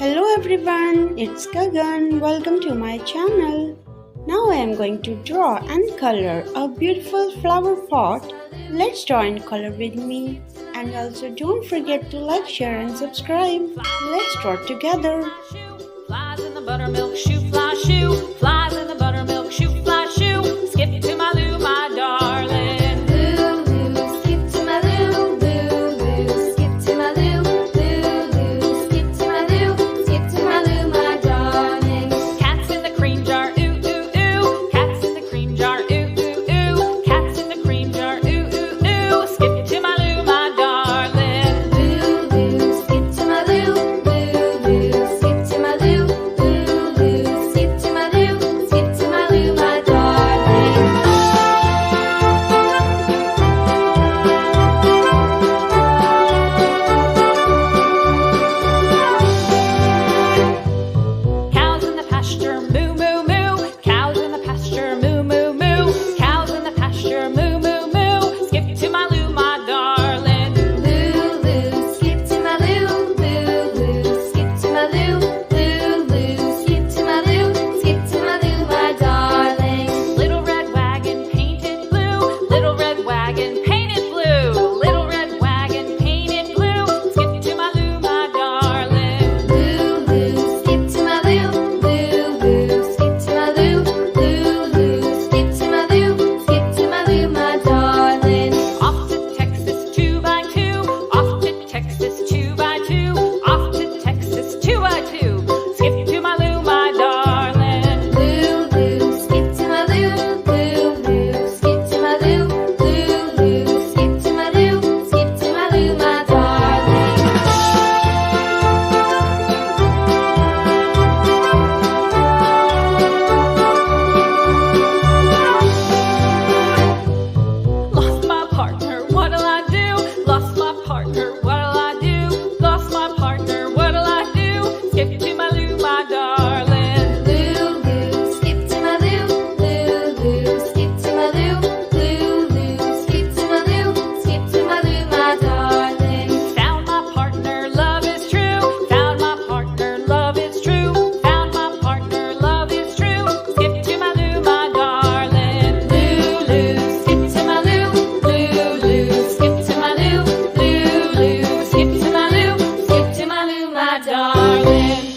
Hello everyone, it's Gagan. Welcome to my channel. Now I am going to draw and color a beautiful flower pot. Let's draw and color with me. And also don't forget to like, share and subscribe. Let's draw together. Flies in the buttermilk shoe, fly shoe. Flies in the buttermilk shoe, fly shoe. Skip to my Lou, my darling. Lou, Lou, skip to my Lou, Lou, Lou, skip to my Lou, Lou, Lou, skip to my Lou, skip to my Lou, my darling. Cats in the cream jar, ooh, ooh, ooh. Cats in the cream jar, ooh, ooh, ooh. Cats in the cream jar, ooh, ooh, ooh. Skip to my Lou, my darling. Lou, Lou, skip to my Lou, Lou, Lou, skip to my Lou, Lou, Lou, skip to my Lou, skip to my Lou, my darling. Cows in the pasture, moo, moo, moo. Cows in the pasture, moo, moo, moo. Cows in the pasture, moo, moo, moo. Skip to my Lou, my darling. Lou, Lou, skip to my Lou, Lou, Lou, skip to my Lou, Lou, Lou, skip to my Lou, skip to my Lou, my darling. Little red wagon painted blue. Little red wagon painted blue. Little red wagon painted blue. Skip to my Lou, my darling. Lou, Lou, skip to my Lou, Lou, Lou, skip to my Lou, Lou, Lou, skip to my Lou, skip to my Lou, my darling. Off to Texas 2x2. Off to Texas 2x2. Off to Texas 2x2. Skip to my Lou, my darling. Lou, Lou, skip to my Lou, Lou, Lou, skip to my Lou, Lou, Lou, skip to my Lou, skip to my Lou, my darling. Lost my partner, what'll I do? Lost my partner, what'll I do? Lost my partner, what'll I do? Skip to my Lou, my darling. Lou, Lou, skip to my Lou, Lou, Lou, skip to my Lou, Lou, Lou, skip to my Lou, skip to my Lou, my darling. Found my partner, love is true. Found my partner, love is true. Found my partner, love is true. Skip to my Lou, my darling. Lou, Lou, skip to my Lou, Lou, Lou, skip to my Lou, Lou, Lou, skip to my Lou, skip to my Lou, my darling.